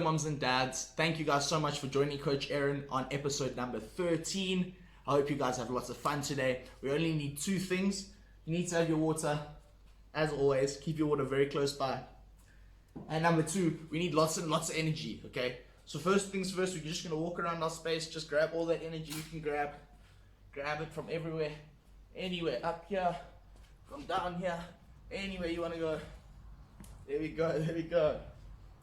moms and dads. Thank you guys so much for joining Coach Erin on episode number 13. I hope you guys have lots of fun today. We only need two things. You need to have your water. As always, keep your water very close by. And number two, we need lots and lots of energy, okay? So first things first, we're just going to walk around our space. Just grab all that energy you can grab. Grab it from everywhere. Anywhere. Up here. From down here. Anywhere you want to go. There we go. There we go.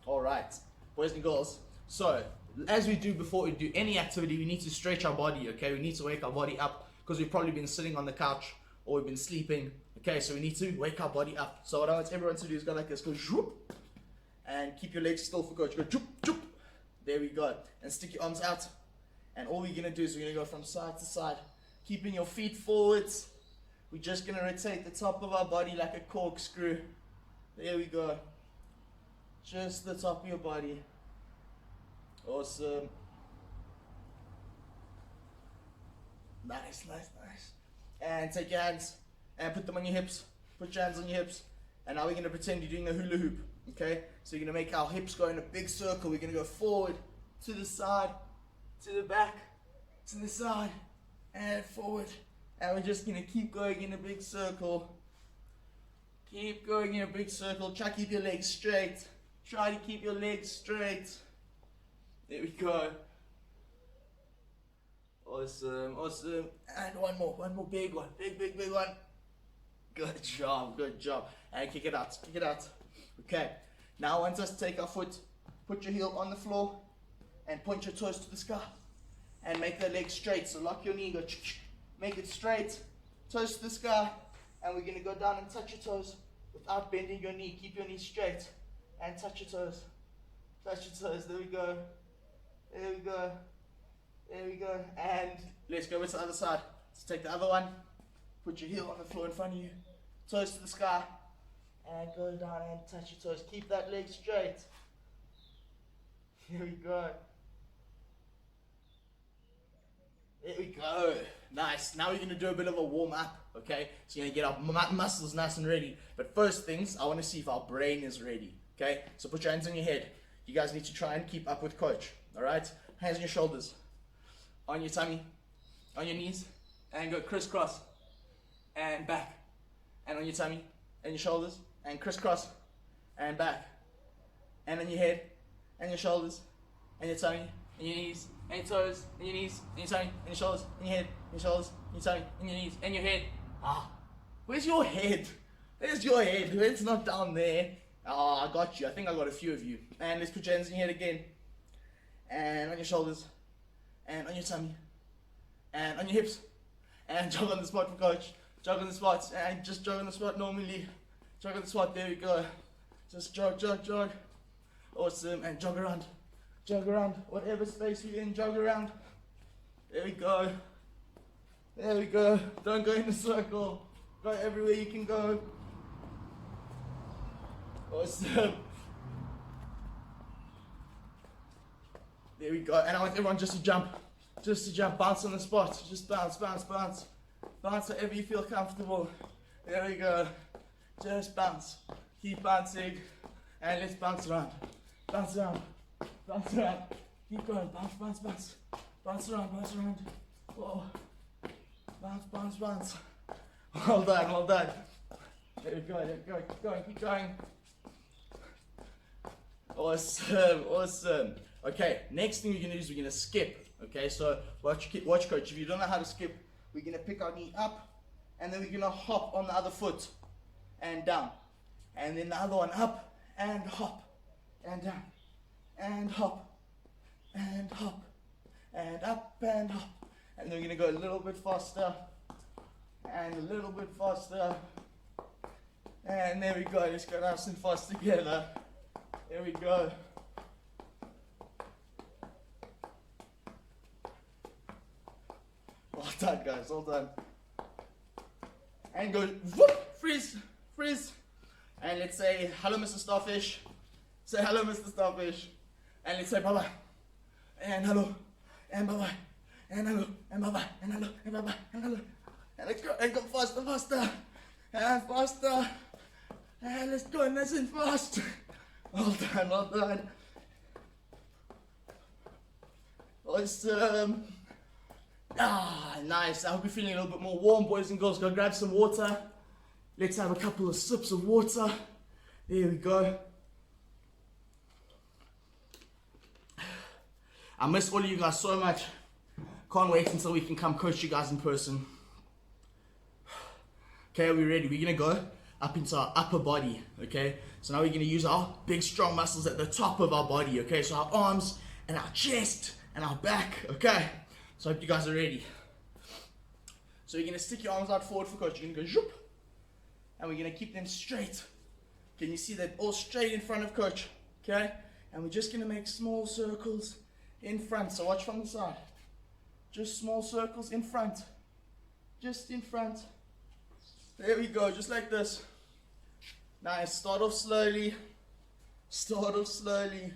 Alright, boys and girls. So, as we do before we do any activity, we need to stretch our body, okay? We need to wake our body up because we've probably been sitting on the couch or we've been sleeping. Okay, so we need to wake our body up. So what I want everyone to do is go like this. Go zoop. And keep your legs still for coach. Go zoop, zoop. There we go. And stick your arms out. And all we're going to do is we're going to go from side to side. Keeping your feet forwards. We're just going to rotate the top of our body like a corkscrew. There we go. Just the top of your body. Awesome. Nice, nice, nice. And take your hands and put them on your hips. Put your hands on your hips. And now we're going to pretend you're doing a hula hoop. Okay? So you're going to make our hips go in a big circle. We're going to go forward, to the side, to the back, to the side, and forward. And we're just going to keep going in a big circle. Keep going in a big circle. Try to keep your legs straight. Try to keep your legs straight. There we go. Awesome, awesome. And one more big one. Big one. Good job, good job. And kick it out, kick it out. Okay, now I want us to take our foot, put your heel on the floor, and point your toes to the sky. And make the leg straight. So lock your knee, go make it straight, toes to the sky. And we're going to go down and touch your toes without bending your knee. Keep your knee straight and touch your toes. Touch your toes, there we go. There we go. There we go. And let's go to the other side. Let's take the other one. Put your heel on the floor in front of you. Toes to the sky. And go down and touch your toes. Keep that leg straight. Here we go. There we go. Nice. Now we're going to do a bit of a warm up. Okay? So you're going to get our muscles nice and ready. But first things, I want to see if our brain is ready. Okay? So put your hands on your head. You guys need to try and keep up with coach. Alright? Hands on your shoulders. On your tummy. On your knees. And go crisscross. And back. And on your tummy. And your shoulders. And crisscross. And back. And on your head. And your shoulders. And your tummy. And your knees. And your toes. And your knees. And your tummy. And your shoulders. And your head. And your shoulders. And your tummy. And your knees. And your head. Ah. Where's your head? There's your head. It's not down there. Oh, I got you. I think I got a few of you. And let's put your hands in your head again. And on your shoulders. And on your tummy. And on your hips. And jog on the spot for coach. Jog on the spot. And just jog on the spot normally. Jog on the spot. There we go. Just jog, jog, jog. Awesome. And jog around. Jog around. Whatever space you're in, jog around. There we go. There we go. Don't go in a circle. Go everywhere you can go. Awesome. There we go. And I want everyone just to jump. Just to jump. Bounce on the spot. Just bounce, bounce, bounce. Bounce wherever you feel comfortable. There we go. Just bounce. Keep bouncing. And let's bounce around. Bounce around. Bounce around. Keep going. Bounce, bounce, bounce. Bounce around, bounce around. Whoa. Bounce, bounce, bounce. Well done, well done. There we go, there we go. Keep going, keep going. Awesome, awesome. Okay, next thing we're going to do is we're going to skip. Okay, so watch coach. If you don't know how to skip, we're going to pick our knee up and then we're going to hop on the other foot and down. And then the other one up and hop and down and hop and hop and up and hop. And then we're going to go a little bit faster and a little bit faster. And there we go. Let's go nice and fast together. There we go. Well done, guys. Well done. And go, whoop, freeze, freeze. And let's say, hello, Mr. Starfish. Say hello, Mr. Starfish. And let's say bye-bye. And hello. And bye-bye. And hello. And bye-bye. And hello. And bye-bye. And hello. And let's go. And go faster, faster. And faster. And let's go nice and fast. Well done, well done. Awesome. Ah, nice. I hope you're feeling a little bit more warm, boys and girls. Go grab some water. Let's have a couple of sips of water. There we go. I miss all of you guys so much. Can't wait until we can come coach you guys in person. Okay, are we ready? We're gonna go up into our upper body, okay? So now we're gonna use our big strong muscles at the top of our body, okay? So our arms and our chest and our back, okay? So I hope you guys are ready. So you're gonna stick your arms out forward for coach. You're gonna go zoop, and we're gonna keep them straight. Can you see that all straight in front of coach, okay? And we're just gonna make small circles in front. So watch from the side. Just small circles in front. Just in front. There we go, just like this. Nice, start off slowly. Start off slowly.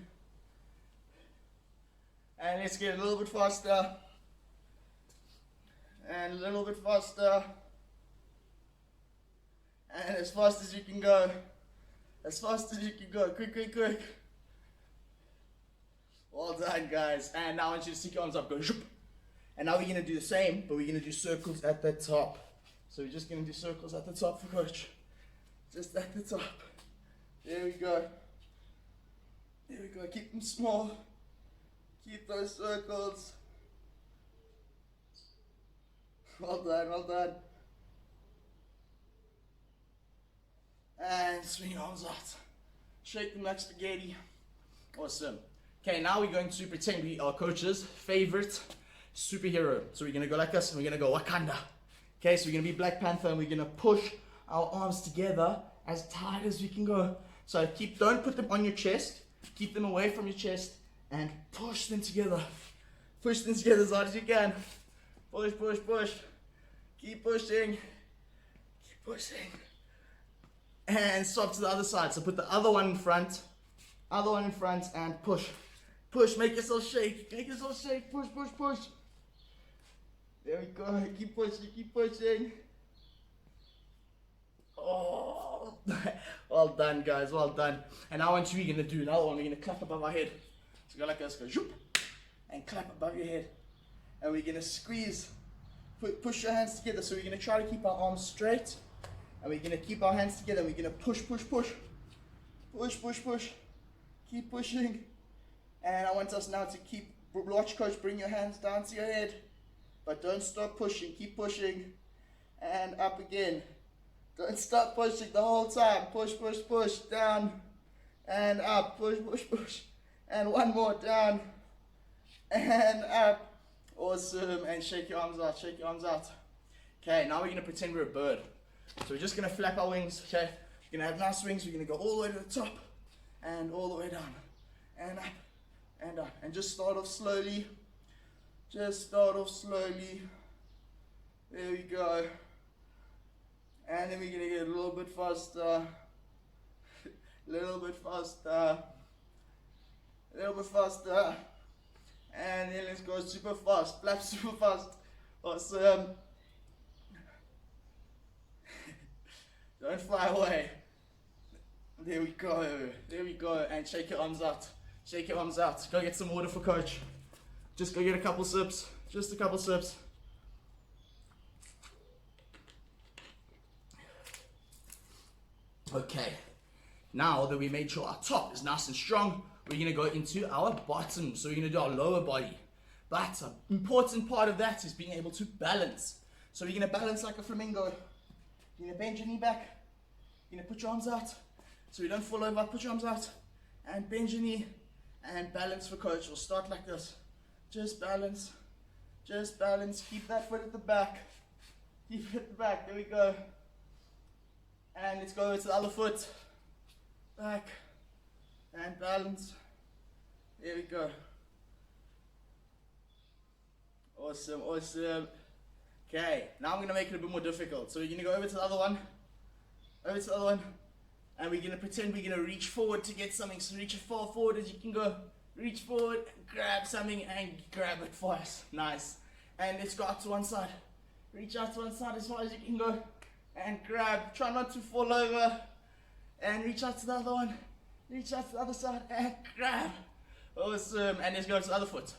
And let's get a little bit faster. And a little bit faster. And as fast as you can go. As fast as you can go. Quick, quick, quick. Well done, guys. And now I want you to stick your arms up. Go. And now we're going to do the same, but we're going to do circles at the top. So we're just going to do circles at the top for coach. Just at the top. There we go. There we go. Keep them small. Keep those circles. Well done, well done. And swing your arms out. Shake them like spaghetti. Awesome. Okay, now we're going to pretend we are coach's favorite superhero. So we're going to go like this and we're going to go Wakanda. Okay, so we're going to be Black Panther and we're going to push our arms together as tight as we can go. So don't put them on your chest. Keep them away from your chest and push them together. Push them together as hard as you can. Push, push, push. Keep pushing. Keep pushing. And swap to the other side. So put the other one in front. Other one in front and push. Push. Make yourself shake. Make yourself shake. Push, push, push. There we go. Keep pushing. Keep pushing. Oh. Well done, guys. Well done. And now what we're going to do another one. We're going to clap above our head. So go like this. Go zoop. And clap above your head. And we're going to squeeze. Push your hands together. So we're going to try to keep our arms straight. And we're going to keep our hands together. We're going to push, push, push. Push, push, push. Keep pushing. And I want us now to watch coach bring your hands down to your head. But don't stop pushing. Keep pushing. And up again. Don't stop pushing the whole time. Push, push, push. Down. And up. Push, push, push. And one more. Down. And up. Awesome. And shake your arms out. Shake your arms out. Okay, now we're going to pretend we're a bird. So we're just going to flap our wings. Okay. We're going to have nice wings. We're going to go all the way to the top. And all the way down. And up. And up. And just start off slowly. Just start off slowly. There we go. And then we're going to get a little bit faster. A little bit faster. A little bit faster. And then let's go super fast. Flap super fast. Awesome. Don't fly away. There we go. There we go. And shake your arms out. Shake your arms out. Go get some water for coach. Just go get a couple sips. Just a couple sips. Okay. Now that we made sure our top is nice and strong, we're going to go into our bottom. So we're going to do our lower body. But an important part of that is being able to balance. So we're going to balance like a flamingo. You're going to bend your knee back. You're going to put your arms out. So you don't fall over. Put your arms out. And bend your knee. And balance for coach. We'll start like this. Just balance. Just balance. Keep that foot at the back. Keep it at the back. There we go. And let's go to the other foot. Back. And balance. There we go. Awesome, awesome. Okay, now I'm going to make it a bit more difficult. So we're going to go over to the other one. Over to the other one. And we're going to pretend we're going to reach forward to get something. So reach as far forward as you can go. Reach forward, grab something and grab it fast. Nice. And let's go out to one side. Reach out to one side as far as you can go. And grab. Try not to fall over. And reach out to the other one. Reach out to the other side and grab. Awesome. And let's go to the other foot.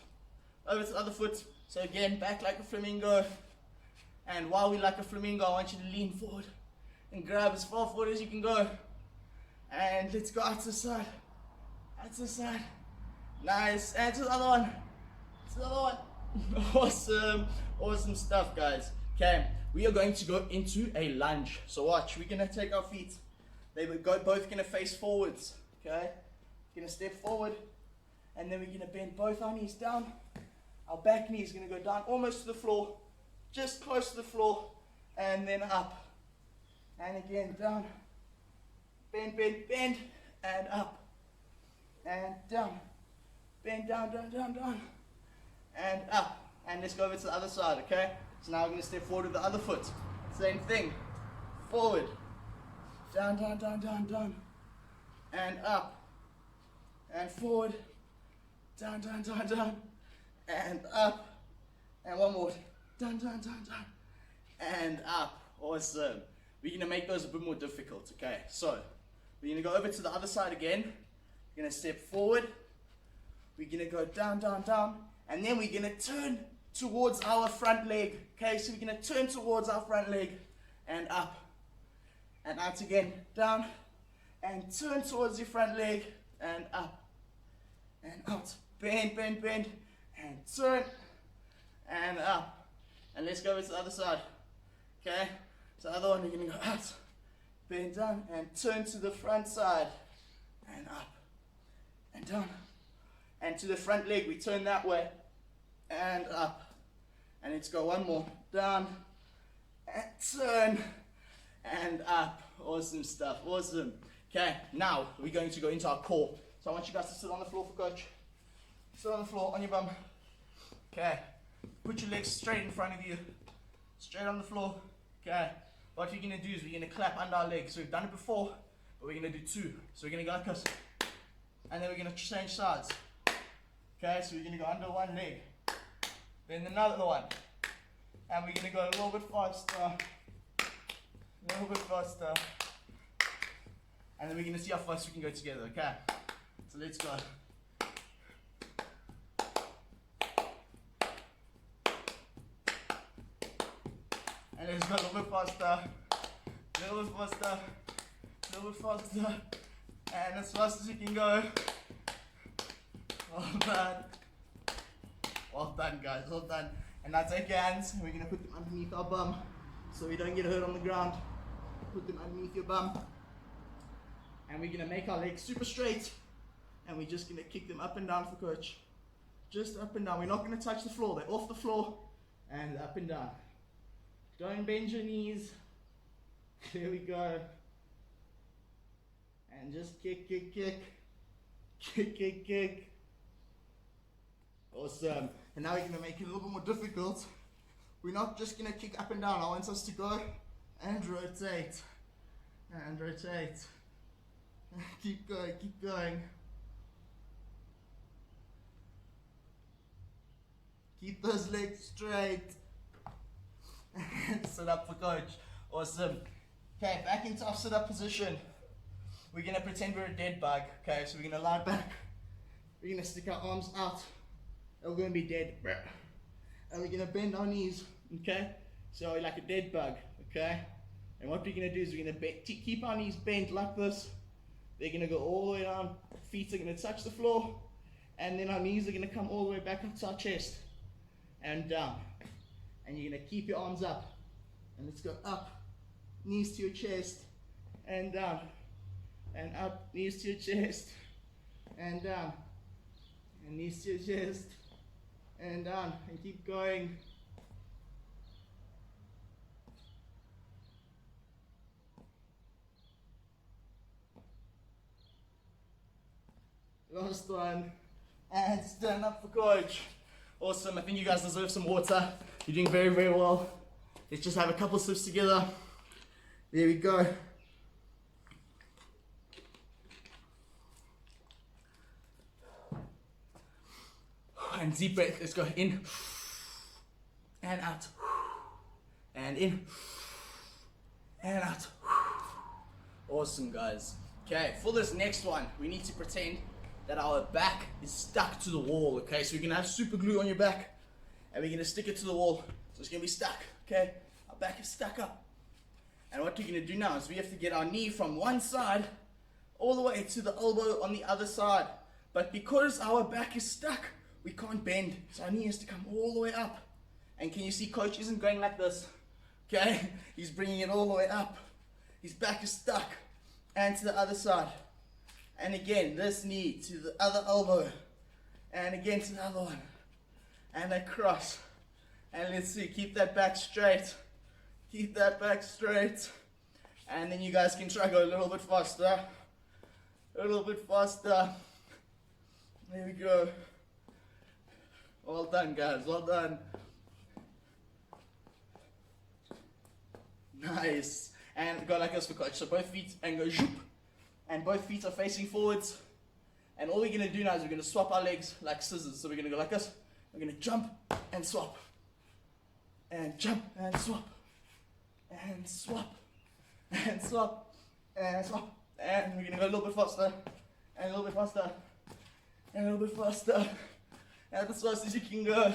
over to the other foot. So again, back like a flamingo. And while we like a flamingo, I want you to lean forward and grab as far forward as you can go. And let's go out to the side. Out to the side. Nice. And to the other one. To the other one. Awesome. Awesome stuff, guys. Okay, we are going to go into a lunge. So watch, we're going to take our feet. They will both going to face forwards. Okay, we're going to step forward. And then we're going to bend both our knees down. Our back knee is going to go down almost to the floor. Just close to the floor. And then up. And again, down. Bend, bend, bend. And up. And down. Bend down, down, down, down. And up. And let's go over to the other side, okay? So now we're going to step forward with the other foot. Same thing. Forward. Down, down, down, down, down. And up. And forward. Down, down, down, down. And up. And one more. Down, down, down, down. And up. Awesome. We're going to make those a bit more difficult, okay? So, we're going to go over to the other side again. We're going to step forward. We're going to go down, down, down. And then we're going to turn towards our front leg. Okay, so we're going to turn towards our front leg. And up. And out again. Down. And turn towards your front leg. And up. And out. Bend, bend, bend. And turn. And up. And let's go over to the other side. Okay. So the other one, we're going to go out. Bend down. And turn to the front side. And up. And down. And to the front leg, we turn that way. And up. And let's go one more. Down. And turn. And up. Awesome stuff. Awesome. Okay, now we're going to go into our core. So I want you guys to sit on the floor for coach. Sit on the floor, on your bum. Okay. Put your legs straight in front of you. Straight on the floor. Okay. What we're going to do is we're going to clap under our legs. So we've done it before, but we're going to do two. So we're going to go like this. And then we're going to change sides. Okay, so we're going to go under one leg. Then another one. And we're going to go a little bit faster. A little bit faster. And then we're going to see how fast we can go together, okay? So let's go. And let's go a little bit faster. A little bit faster. A little bit faster. And as fast as you can go. Well done. Well done, guys. Well done. And now take your hands and we're going to put them underneath our bum so we don't get hurt on the ground. Put them underneath your bum. And we're going to make our legs super straight. And we're just going to kick them up and down for coach. Just up and down. We're not going to touch the floor. They're off the floor. And up and down. Don't bend your knees. There we go. And just kick, kick, kick. Kick, kick, kick. Awesome. And now we're going to make it a little bit more difficult. We're not just going to kick up and down. I want us to go and rotate. And rotate. Keep going, keep going. Keep those legs straight. And sit up for coach. Awesome. Okay, back into our sit up position. We're going to pretend we're a dead bug. Okay, so we're going to lie back. We're going to stick our arms out. And we're going to be dead. And we're going to bend our knees. Okay? So we're like a dead bug. Okay? And what we're going to do is we're going to keep our knees bent like this. They're going to go all the way down. Feet are going to touch the floor. And then our knees are going to come all the way back up to our chest. And down. And you're going to keep your arms up. And let's go up. Knees to your chest. And down. And up. Knees to your chest. And down. And knees to your chest. And down. And keep going. Last one. And stand up for coach. Awesome. I think you guys deserve some water. You're doing very, very well. Let's just have a couple sips together. There we go. And deep breath. Let's go in. And out. And in. And out. Awesome, guys. Okay, for this next one, we need to pretend that our back is stuck to the wall, okay? So you're gonna have super glue on your back, and we're gonna stick it to the wall. So it's gonna be stuck, okay? Our back is stuck up. And what we're gonna do now is we have to get our knee from one side all the way to the elbow on the other side. But because our back is stuck, we can't bend. So our knee has to come all the way up. And can you see coach isn't going like this? Okay? He's bringing it all the way up. His back is stuck. And to the other side. And again, this knee to the other elbow. And again to the other one. And across. And let's see, keep that back straight. Keep that back straight. And then you guys can try go a little bit faster. A little bit faster. There we go. Well done, guys. Well done. Nice. And go like this for coach. So both feet and go zoop. And both feet are facing forwards. And all we're going to do now is we're going to swap our legs like scissors. So we're going to go like this. We're going to jump and swap. And jump and swap. And swap. And swap. And swap. And we're going to go a little bit faster. And a little bit faster. And a little bit faster. And as fast as you can go.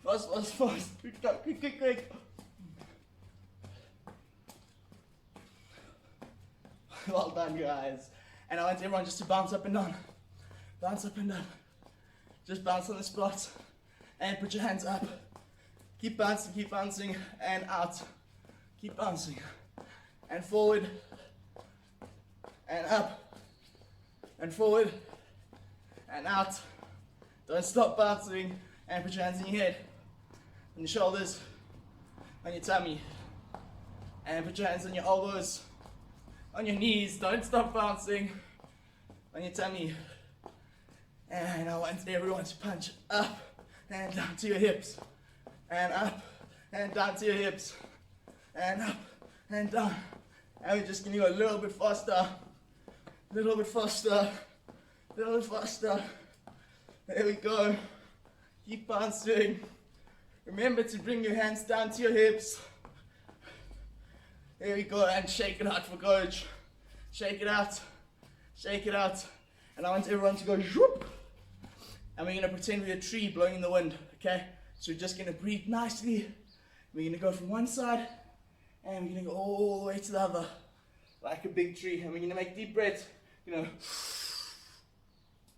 Fast, fast, fast. Quick, quick, quick, quick. Well done, guys. And I want everyone just to bounce up and down. Bounce up and down. Just bounce on the spot. And put your hands up. Keep bouncing, and out. Keep bouncing. And forward. And up. And forward. And out. Don't stop bouncing. And put your hands in your head. On your shoulders. On your tummy. And put your hands on your elbows. On your knees, don't stop bouncing. On your tummy. And I want everyone to punch up and down to your hips. And up and down to your hips. And up and down. And we're just gonna go a little bit faster. A little bit faster. A little bit faster. There we go. Keep bouncing. Remember to bring your hands down to your hips. There we go, and shake it out for coach. Shake it out. Shake it out. And I want everyone to go whoop. And we're going to pretend we're a tree blowing in the wind, okay? So we're just going to breathe nicely. We're going to go from one side, and we're going to go all the way to the other, like a big tree. And we're going to make deep breaths,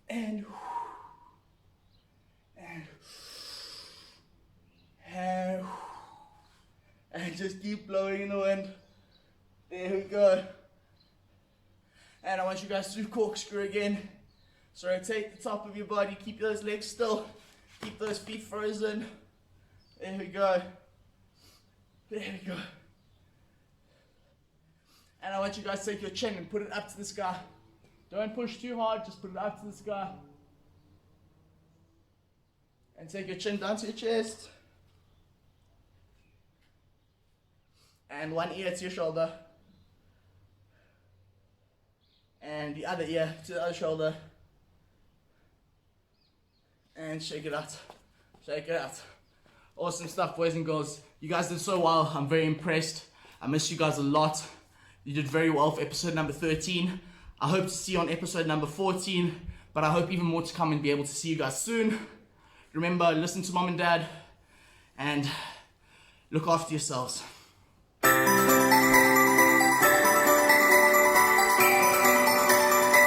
and just keep blowing in the wind. There we go. And I want you guys to corkscrew again. So rotate the top of your body, keep those legs still, keep those feet frozen. There we go. There we go. And I want you guys to take your chin and put it up to the sky. Don't push too hard, just put it up to the sky. And take your chin down to your chest. And one ear to your shoulder. And the other ear to the other shoulder. And shake it out. Shake it out. Awesome stuff, boys and girls. You guys did so well. I'm very impressed. I miss you guys a lot. You did very well for episode number 13. I hope to see you on episode number 14. But I hope even more to come and be able to see you guys soon. Remember, listen to mom and dad. And look after yourselves.